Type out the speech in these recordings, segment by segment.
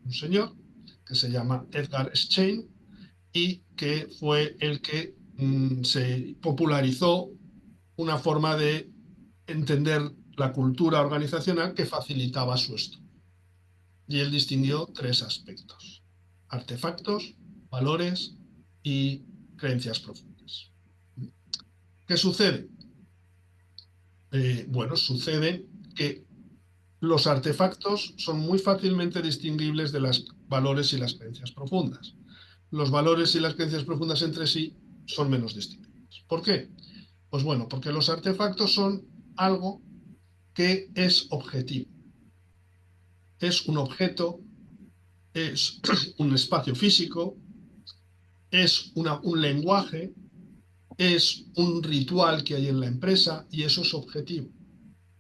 un señor que se llama Edgar Schein y que fue el que se popularizó una forma de entender la cultura organizacional que facilitaba su estudio. Y él distinguió tres aspectos: artefactos, valores y creencias profundas. ¿Qué sucede? Bueno, sucede que los artefactos son muy fácilmente distinguibles de los valores y las creencias profundas. Los valores y las creencias profundas entre sí son menos distinguibles. ¿Por qué? Pues bueno, porque los artefactos son algo que es objetivo. Es un objeto, es un espacio físico, es un lenguaje, es un ritual que hay en la empresa y eso es objetivo.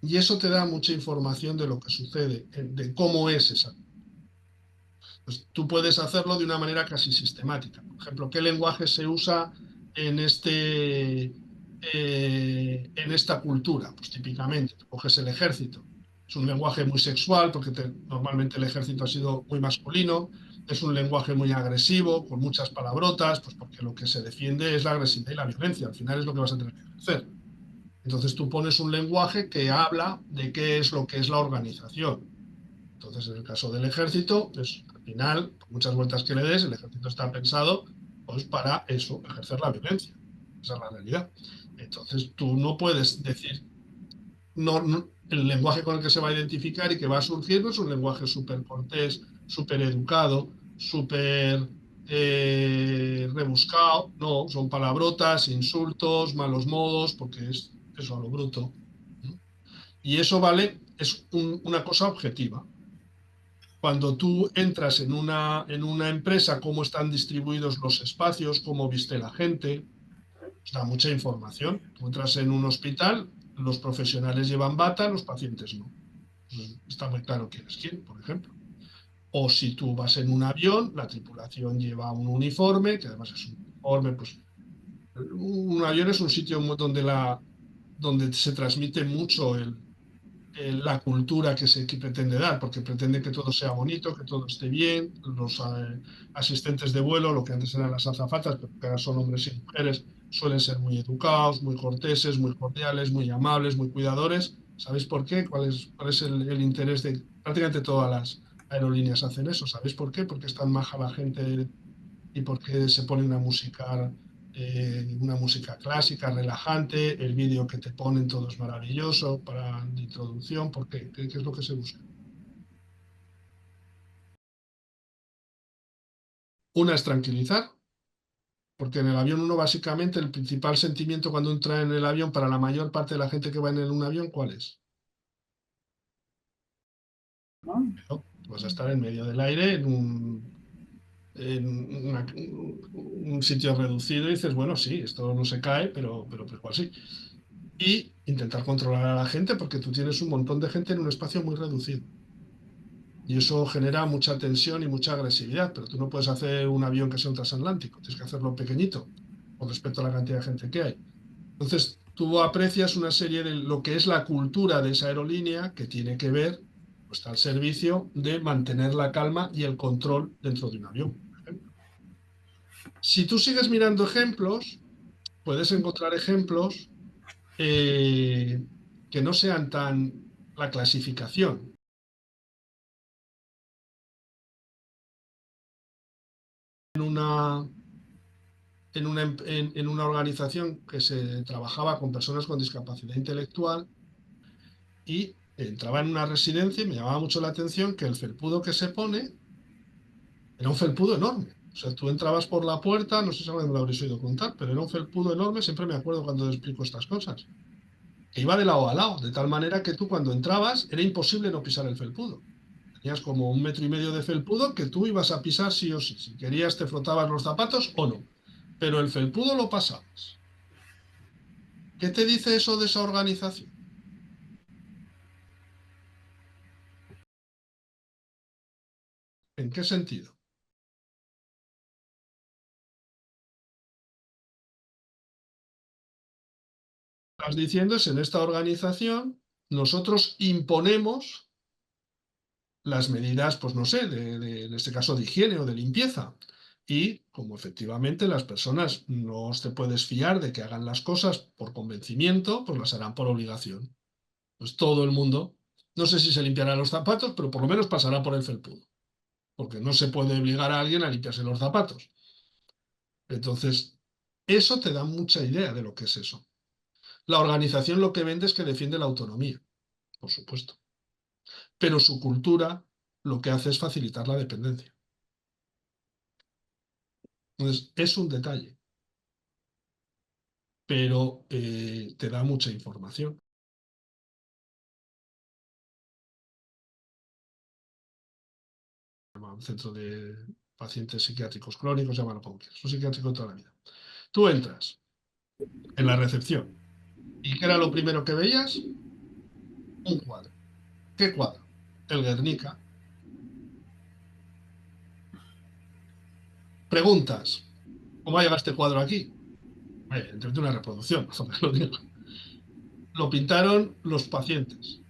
Y eso te da mucha información de lo que sucede, de cómo es esa. Pues tú puedes hacerlo de una manera casi sistemática. Por ejemplo, ¿qué lenguaje se usa en esta cultura? Pues típicamente, coges el ejército. Es un lenguaje muy sexual porque normalmente el ejército ha sido muy masculino. Es un lenguaje muy agresivo, con muchas palabrotas, pues porque lo que se defiende es la agresividad y la violencia. Al final es lo que vas a tener que ejercer. Entonces tú pones un lenguaje que habla de qué es lo que es la organización. Entonces, en el caso del ejército, pues al final, por muchas vueltas que le des, el ejército está pensado pues para eso, ejercer la violencia. Esa es la realidad. Entonces, tú no puedes decir, el lenguaje con el que se va a identificar y que va a surgir no es un lenguaje súper cortés, súper educado, súper rebuscado. No, son palabrotas, insultos, malos modos, porque es eso a lo bruto. ¿No? Y eso vale, es una cosa objetiva. Cuando tú entras en una empresa, cómo están distribuidos los espacios, cómo viste la gente, pues da mucha información. Tú entras en un hospital, los profesionales llevan bata, los pacientes no. Pues está muy claro quién es quién, por ejemplo. O si tú vas en un avión, la tripulación lleva un uniforme, que además es un uniforme, pues un avión es un sitio donde se transmite mucho la cultura que pretende dar, porque pretende que todo sea bonito, que todo esté bien. Los asistentes de vuelo, lo que antes eran las azafatas, pero que ahora son hombres y mujeres, suelen ser muy educados, muy corteses, muy cordiales, muy amables, muy cuidadores. ¿Sabéis por qué? ¿Cuál es el interés de prácticamente todas las aerolíneas hacen eso? ¿Sabéis por qué? Porque es tan maja la gente y porque se pone una música clásica, relajante, el vídeo que te ponen todo es maravilloso para la introducción. ¿Por qué? ¿Qué es lo que se busca? Una es tranquilizar, porque en el avión uno básicamente el principal sentimiento cuando entra en el avión para la mayor parte de la gente que va en un avión, ¿cuál es? ¿no? Miedo. Vas a estar en medio del aire en un sitio reducido y dices, bueno, sí, esto no se cae, pero igual sí. Y intentar controlar a la gente porque tú tienes un montón de gente en un espacio muy reducido. Y eso genera mucha tensión y mucha agresividad, pero tú no puedes hacer un avión que sea un transatlántico, tienes que hacerlo pequeñito con respecto a la cantidad de gente que hay. Entonces, tú aprecias una serie de lo que es la cultura de esa aerolínea que tiene que ver, pues está al servicio de mantener la calma y el control dentro de un avión, por ejemplo. Si tú sigues mirando ejemplos, puedes encontrar ejemplos eh, que no sean tan la clasificación. En una, en una organización que se trabajaba con personas con discapacidad intelectual y entraba en una residencia y me llamaba mucho la atención que el felpudo que se pone era un felpudo enorme. O sea, tú entrabas por la puerta, no sé si alguien me lo habréis oído contar, pero era un felpudo enorme, siempre me acuerdo cuando explico estas cosas, que iba de lado a lado, de tal manera que tú cuando entrabas era imposible no pisar el felpudo. Tenías como 1,5 metros de felpudo que tú ibas a pisar sí o sí. Si querías te frotabas los zapatos o no. Pero el felpudo lo pasabas. ¿Qué te dice eso de esa organización? ¿En qué sentido? Estás diciendo es en esta organización nosotros imponemos las medidas, pues no sé, en este caso de higiene o de limpieza. Y como efectivamente las personas no te puedes fiar de que hagan las cosas por convencimiento, pues las harán por obligación. Pues todo el mundo, no sé si se limpiará los zapatos, pero por lo menos pasará por el felpudo, porque no se puede obligar a alguien a limpiarse los zapatos. Entonces, eso te da mucha idea de lo que es eso. La organización lo que vende es que defiende la autonomía, por supuesto, pero su cultura lo que hace es facilitar la dependencia. Entonces, es un detalle, pero te da mucha información. Un centro de pacientes psiquiátricos crónicos, llámalo como quieras, un psiquiátrico toda la vida. Tú entras en la recepción y ¿qué era lo primero que veías? Un cuadro. ¿Qué cuadro? El Guernica. Preguntas, ¿cómo ha llegado este cuadro aquí? Entre una reproducción, lo digo. Lo pintaron los pacientes.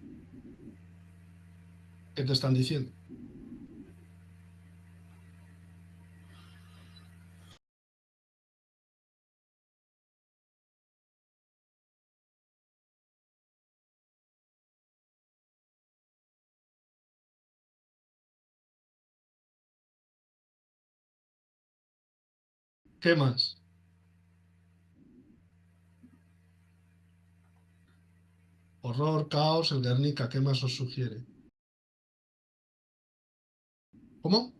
¿Qué te están diciendo? ¿Qué más? Horror, caos, el Guernica, ¿qué más os sugiere? ¿Cómo?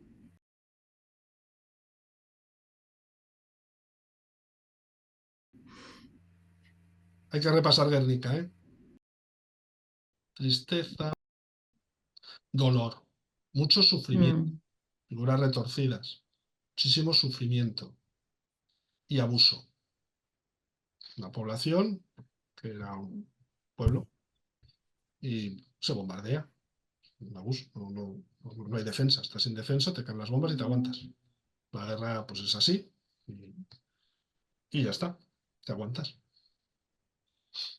Hay que repasar Guernica, ¿eh? Tristeza, dolor, mucho sufrimiento, Mm. figuras retorcidas, muchísimo sufrimiento y abuso. Una población que era un pueblo y se bombardea. Un abuso, no hay defensa, estás indefenso, te caen las bombas y te aguantas. La guerra pues es así y ya está, te aguantas.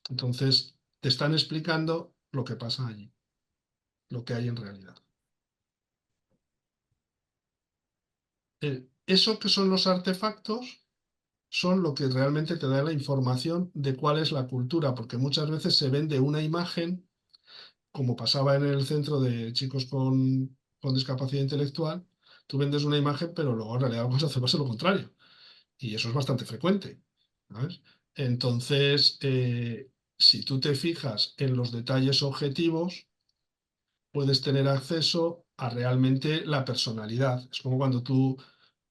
Entonces te están explicando lo que pasa allí, lo que hay en realidad. Eso que son los artefactos son lo que realmente te da la información de cuál es la cultura, porque muchas veces se vende una imagen, como pasaba en el centro de chicos con discapacidad intelectual, tú vendes una imagen, pero luego en realidad vas a hacer lo contrario. Y eso es bastante frecuente, ¿sabes? Entonces, si tú te fijas en los detalles objetivos, puedes tener acceso a realmente la personalidad. Es como cuando tú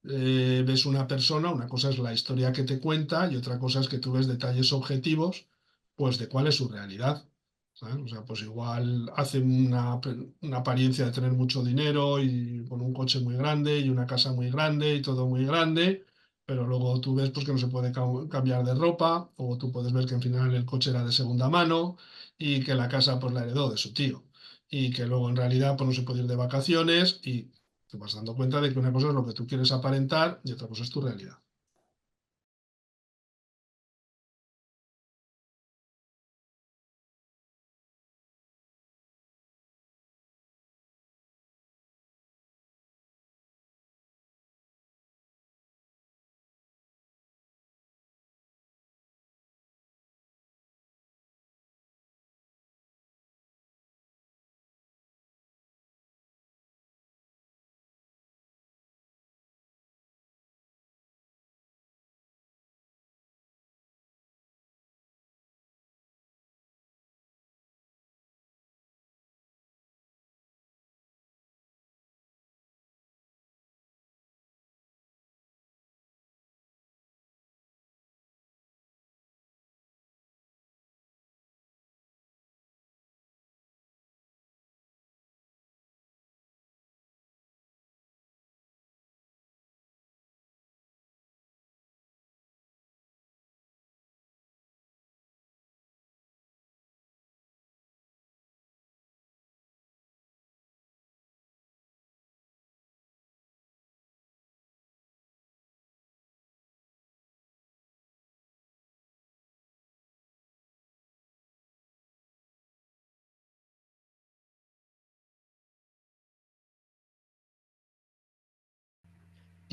ves una persona, una cosa es la historia que te cuenta y otra cosa es que tú ves detalles objetivos, pues de cuál es su realidad. ¿Sabes? O sea, pues igual hace una apariencia de tener mucho dinero y con un coche muy grande y una casa muy grande y todo muy grande, pero luego tú ves pues, que no se puede cambiar de ropa, o tú puedes ver que al final el coche era de segunda mano y que la casa pues la heredó de su tío y que luego en realidad pues no se puede ir de vacaciones y te vas dando cuenta de que una cosa es lo que tú quieres aparentar y otra cosa es tu realidad.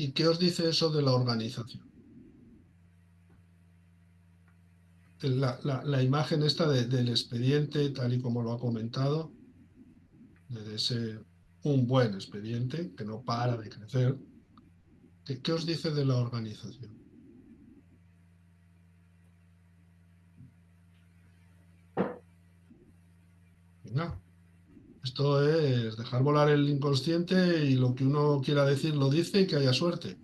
¿Y qué os dice eso de la organización? La imagen esta del expediente, tal y como lo ha comentado, de ser un buen expediente que no para de crecer. ¿Qué os dice de la organización? Venga, esto es dejar volar el inconsciente y lo que uno quiera decir lo dice y que haya suerte.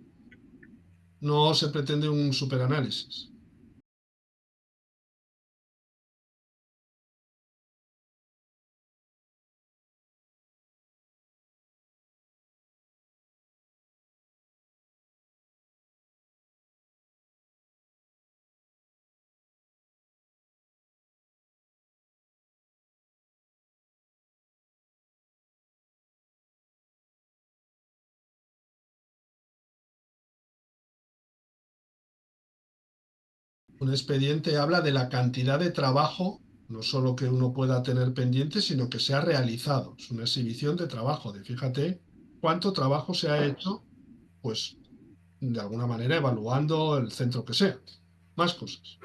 No se pretende un superanálisis. Un expediente habla de la cantidad de trabajo, no solo que uno pueda tener pendiente, sino que se ha realizado. Es una exhibición de trabajo, de fíjate cuánto trabajo se ha hecho, pues de alguna manera evaluando el centro que sea. Más cosas.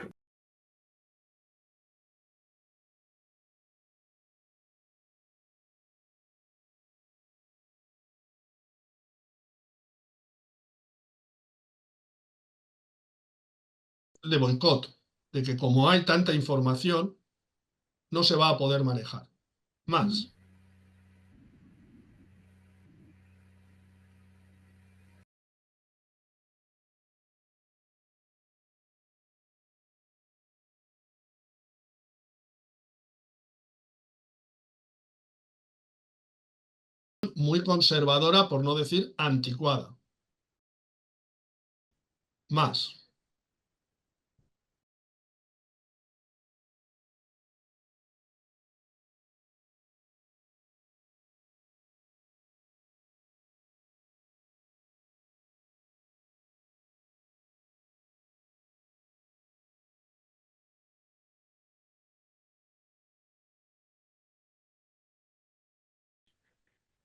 De boicot, de que como hay tanta información, no se va a poder manejar. Más. Muy conservadora, por no decir anticuada. Más.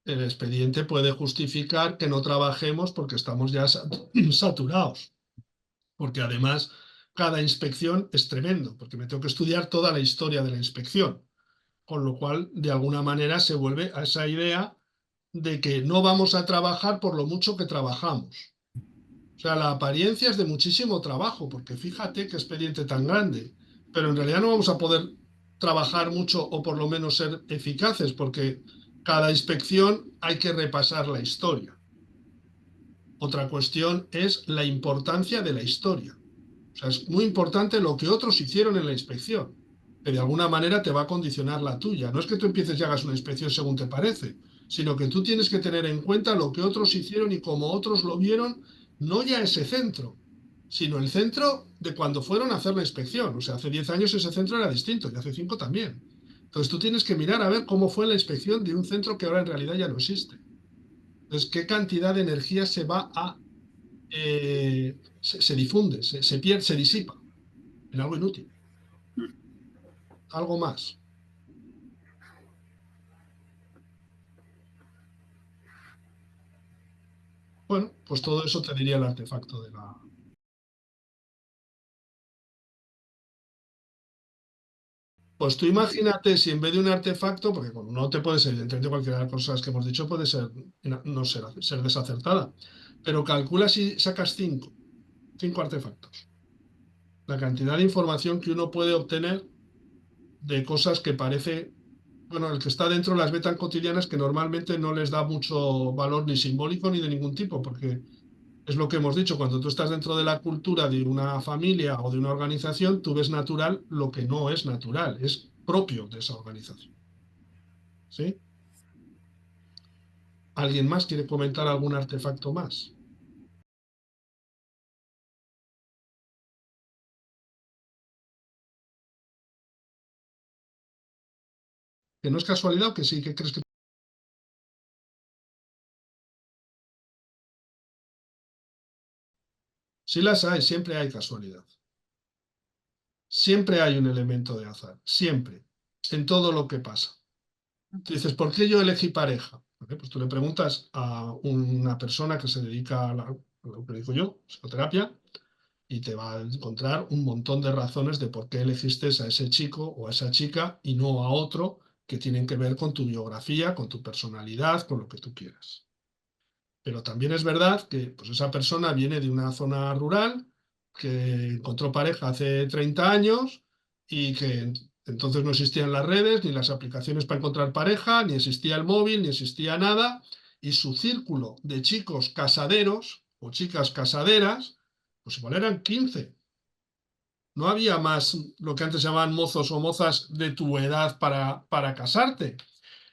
El expediente puede justificar que no trabajemos porque estamos ya saturados. Porque además cada inspección es tremendo, porque me tengo que estudiar toda la historia de la inspección, con lo cual de alguna manera se vuelve a esa idea de que no vamos a trabajar por lo mucho que trabajamos. O sea, la apariencia es de muchísimo trabajo, porque fíjate qué expediente tan grande, pero en realidad no vamos a poder trabajar mucho o por lo menos ser eficaces, porque cada inspección hay que repasar la historia. Otra cuestión es la importancia de la historia. O sea, es muy importante lo que otros hicieron en la inspección, que de alguna manera te va a condicionar la tuya. No es que tú empieces y hagas una inspección según te parece, sino que tú tienes que tener en cuenta lo que otros hicieron y cómo otros lo vieron, no ya ese centro, sino el centro de cuando fueron a hacer la inspección. O sea, hace 10 años ese centro era distinto y hace 5 también. Entonces tú tienes que mirar a ver cómo fue la inspección de un centro que ahora en realidad ya no existe. Entonces, ¿qué cantidad de energía se va a se difunde, se pierde, se disipa en algo inútil, algo más? Bueno, pues todo eso te diría el artefacto de la... Pues tú imagínate si en vez de un artefacto, porque bueno, no te puede ser, evidentemente cualquiera de las cosas que hemos dicho puede ser, no ser desacertada, pero calcula si sacas cinco artefactos, la cantidad de información que uno puede obtener de cosas que parece, bueno, el que está dentro las ve tan cotidianas que normalmente no les da mucho valor ni simbólico ni de ningún tipo, porque es lo que hemos dicho, cuando tú estás dentro de la cultura de una familia o de una organización, tú ves natural lo que no es natural, es propio de esa organización. ¿Sí? ¿Alguien más quiere comentar algún artefacto más? ¿Que no es casualidad o que sí? ¿Qué crees que...? Sí las hay, siempre hay casualidad. Siempre hay un elemento de azar, siempre, en todo lo que pasa. Tú dices, ¿por qué yo elegí pareja? Vale, pues tú le preguntas a una persona que se dedica a lo que digo yo, psicoterapia, y te va a encontrar un montón de razones de por qué elegiste a ese chico o a esa chica y no a otro, que tienen que ver con tu biografía, con tu personalidad, con lo que tú quieras. Pero también es verdad que pues, esa persona viene de una zona rural, que encontró pareja hace 30 años y que entonces no existían las redes, ni las aplicaciones para encontrar pareja, ni existía el móvil, ni existía nada. Y su círculo de chicos casaderos o chicas casaderas, pues igual eran 15. No había más lo que antes llamaban mozos o mozas de tu edad para casarte.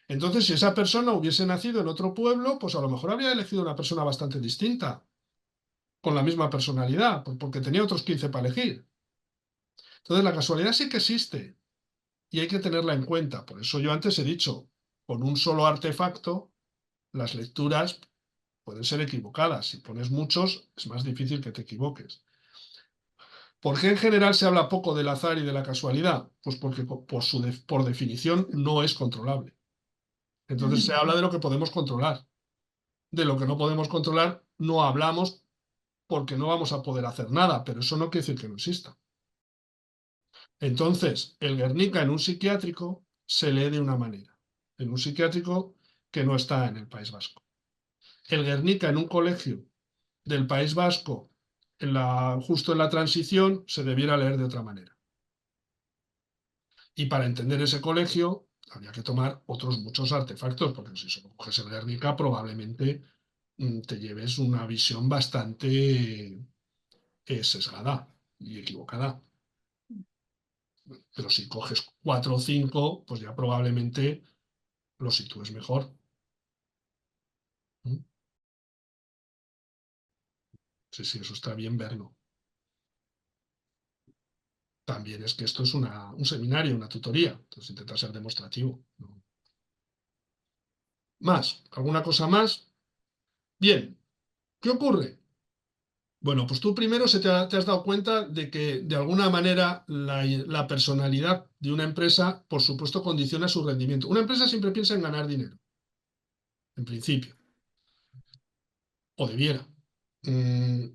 Entonces, si esa persona hubiese nacido en otro pueblo, pues a lo mejor habría elegido una persona bastante distinta, con la misma personalidad, porque tenía otros 15 para elegir. Entonces, la casualidad sí que existe y hay que tenerla en cuenta. Por eso yo antes he dicho, con un solo artefacto, las lecturas pueden ser equivocadas. Si pones muchos, es más difícil que te equivoques. ¿Por qué en general se habla poco del azar y de la casualidad? Pues porque por definición no es controlable. Entonces se habla de lo que podemos controlar. De lo que no podemos controlar no hablamos porque no vamos a poder hacer nada, pero eso no quiere decir que no exista. Entonces, el Guernica en un psiquiátrico se lee de una manera, en un psiquiátrico que no está en el País Vasco. El Guernica en un colegio del País Vasco, justo en la transición, se debiera leer de otra manera. Y para entender ese colegio, habría que tomar otros muchos artefactos, porque si solo coges el Guernica, probablemente te lleves una visión bastante sesgada y equivocada. Pero si coges 4 o 5, pues ya probablemente lo sitúes mejor. ¿Mm? Sí, sí, eso está bien verlo. También es que esto es un seminario, una tutoría, entonces intenta ser demostrativo, ¿no? Más, ¿alguna cosa más? Bien, ¿qué ocurre? Bueno, pues tú primero te has dado cuenta de que de alguna manera la personalidad de una empresa, por supuesto, condiciona su rendimiento. Una empresa siempre piensa en ganar dinero, en principio, o debiera. Mm,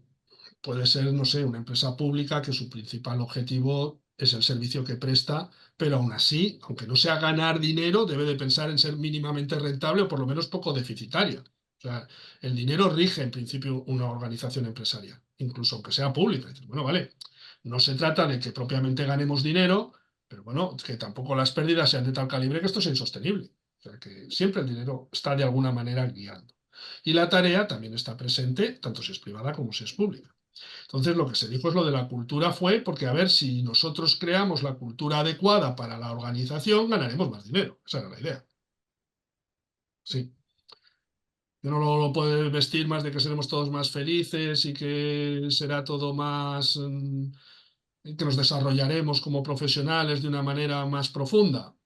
Puede ser, no sé, una empresa pública que su principal objetivo es el servicio que presta, pero aún así, aunque no sea ganar dinero, debe de pensar en ser mínimamente rentable o por lo menos poco deficitaria. O sea, el dinero rige en principio una organización empresarial, incluso aunque sea pública. Bueno, vale, no se trata de que propiamente ganemos dinero, pero bueno, que tampoco las pérdidas sean de tal calibre que esto sea insostenible. O sea, que siempre el dinero está de alguna manera guiando. Y la tarea también está presente, tanto si es privada como si es pública. Entonces, lo que se dijo es lo de la cultura fue porque, a ver, si nosotros creamos la cultura adecuada para la organización, ganaremos más dinero. Esa era la idea. Sí. Que no lo puedes vestir más de que seremos todos más felices y que será todo más, que nos desarrollaremos como profesionales de una manera más profunda.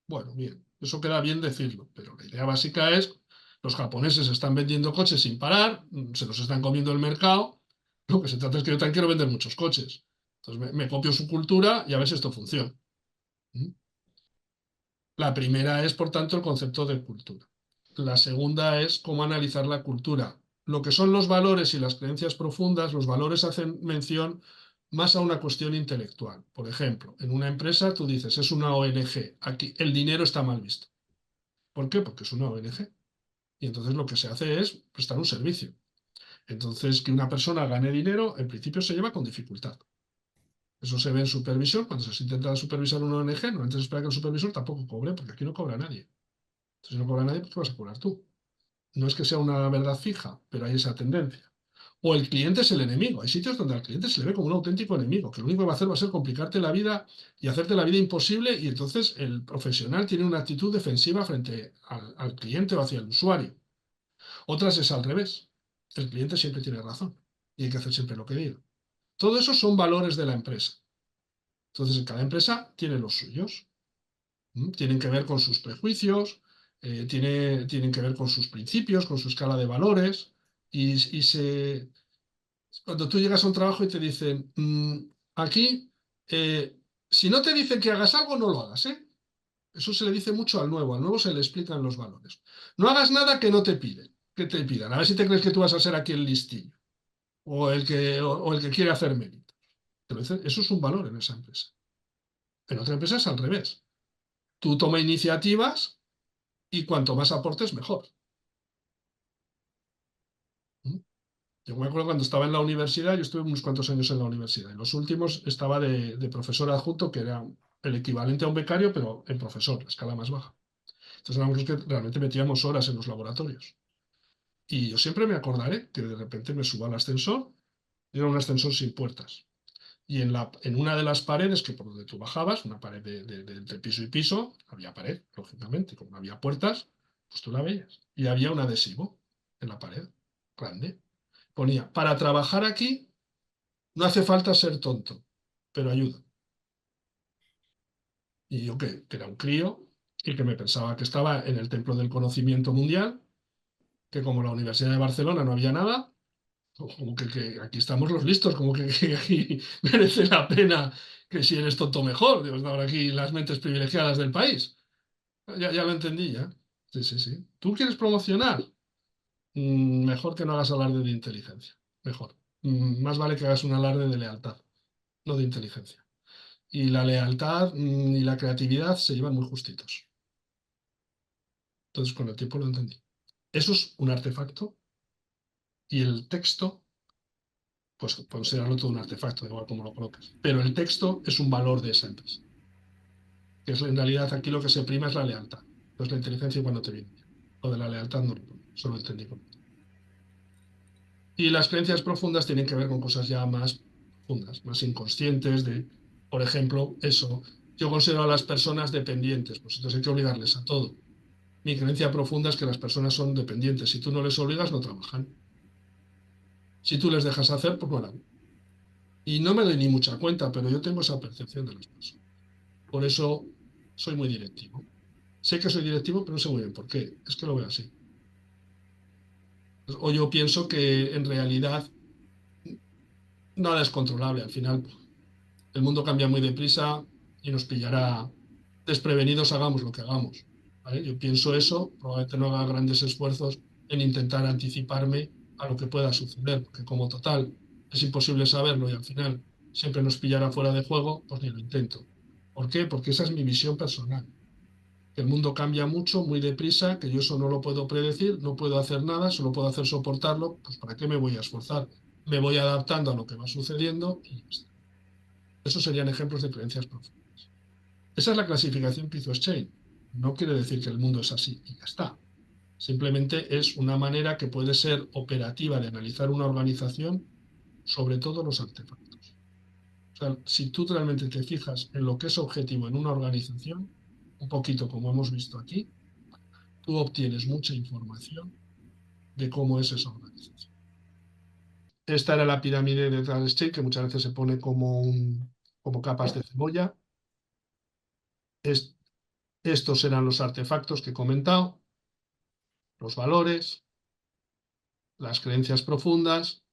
Bueno, bien, eso queda bien decirlo, pero la idea básica es, los japoneses están vendiendo coches sin parar, se los están comiendo el mercado, lo que se trata es que yo también quiero vender muchos coches. Entonces me copio su cultura y a ver si esto funciona. ¿Mm? La primera es, por tanto, el concepto de cultura. La segunda es cómo analizar la cultura. Lo que son los valores y las creencias profundas, los valores hacen mención más a una cuestión intelectual. Por ejemplo, en una empresa tú dices, es una ONG, aquí el dinero está mal visto. ¿Por qué? Porque es una ONG. Y entonces lo que se hace es prestar un servicio. Entonces, que una persona gane dinero, en principio se lleva con dificultad. Eso se ve en supervisión. Cuando se intenta supervisar una ONG, no antes espera que el supervisor tampoco cobre, porque aquí no cobra nadie. Entonces, si no cobra nadie, pues ¿qué vas a cobrar tú? No es que sea una verdad fija, pero hay esa tendencia. O el cliente es el enemigo. Hay sitios donde al cliente se le ve como un auténtico enemigo, que lo único que va a hacer va a ser complicarte la vida y hacerte la vida imposible, y entonces el profesional tiene una actitud defensiva frente al cliente o hacia el usuario. Otras es al revés. El cliente siempre tiene razón y hay que hacer siempre lo que diga. Todo eso son valores de la empresa. Entonces, cada empresa tiene los suyos. Tienen que ver con sus prejuicios, tienen que ver con sus principios, con su escala de valores. Cuando tú llegas a un trabajo y te dicen, aquí, si no te dicen que hagas algo, no lo hagas, ¿eh? Eso se le dice mucho al nuevo se le explican los valores. No hagas nada que no te piden, que te pidan. A ver si te crees que tú vas a ser aquí el listillo. o el que quiere hacer mérito. Eso es un valor en esa empresa. En otra empresa es al revés. Tú toma iniciativas y cuanto más aportes, mejor. ¿Mm? Yo me acuerdo cuando estaba en la universidad, yo estuve unos cuantos años en la universidad. En los últimos estaba de profesor adjunto, que era el equivalente a un becario, pero en profesor, la escala más baja. Entonces éramos los que realmente metíamos horas en los laboratorios. Y yo siempre me acordaré que de repente me subo al ascensor, y era un ascensor sin puertas. Y en una de las paredes, que por donde tú bajabas, una pared de piso y piso, había pared, lógicamente, como no había puertas, pues tú la veías. Y había un adhesivo en la pared, grande. Ponía, para trabajar aquí no hace falta ser tonto, pero ayuda. Y yo que era un crío y que me pensaba que estaba en el templo del conocimiento mundial, que como la Universidad de Barcelona no había nada, como que aquí estamos los listos, como que aquí merece la pena que si eres tonto mejor, Dios, ahora aquí las mentes privilegiadas del país. Ya lo entendí, ya. Sí, sí, sí. ¿Tú quieres promocionar? Mejor que no hagas alarde de inteligencia. Mejor. Más vale que hagas un alarde de lealtad, no de inteligencia. Y la lealtad y la creatividad se llevan muy justitos. Entonces, con el tiempo lo entendí. Eso es un artefacto y el texto, pues considerarlo todo un artefacto, igual como lo colocas. Pero el texto es un valor de esa empresa. Que es en realidad aquí lo que se prima es la lealtad. Pues la inteligencia cuando te viene bien. Lo de la lealtad no lo pongo, solo entendí. Y las creencias profundas tienen que ver con cosas ya más profundas, más inconscientes, por ejemplo, eso. Yo considero a las personas dependientes, pues entonces hay que obligarles a todo. Mi creencia profunda es que las personas son dependientes. Si tú no les obligas, no trabajan. Si tú les dejas hacer, pues no harán. Y no me doy ni mucha cuenta, pero yo tengo esa percepción de las personas. Por eso soy muy directivo. Sé que soy directivo, pero no sé muy bien por qué. Es que lo veo así. O yo pienso que en realidad nada es controlable. Al final, el mundo cambia muy deprisa y nos pillará desprevenidos, hagamos lo que hagamos. ¿Vale? Yo pienso eso, probablemente no haga grandes esfuerzos en intentar anticiparme a lo que pueda suceder, porque como total es imposible saberlo y al final siempre nos pillará fuera de juego, pues ni lo intento. ¿Por qué? Porque esa es mi visión personal. Que el mundo cambia mucho, muy deprisa, que yo eso no lo puedo predecir, no puedo hacer nada, solo puedo hacer soportarlo, pues ¿para qué me voy a esforzar? Me voy adaptando a lo que va sucediendo y ya está. Esos serían ejemplos de creencias profundas. Esa es la clasificación que hizo Schein. No quiere decir que el mundo es así y ya está. Simplemente es una manera que puede ser operativa de analizar una organización, sobre todo los artefactos. O sea, si tú realmente te fijas en lo que es objetivo en una organización, un poquito como hemos visto aquí, tú obtienes mucha información de cómo es esa organización. Esta era la pirámide de Tal Stein, que muchas veces se pone como capas de cebolla. Es- Estos eran los artefactos que he comentado, los valores, las creencias profundas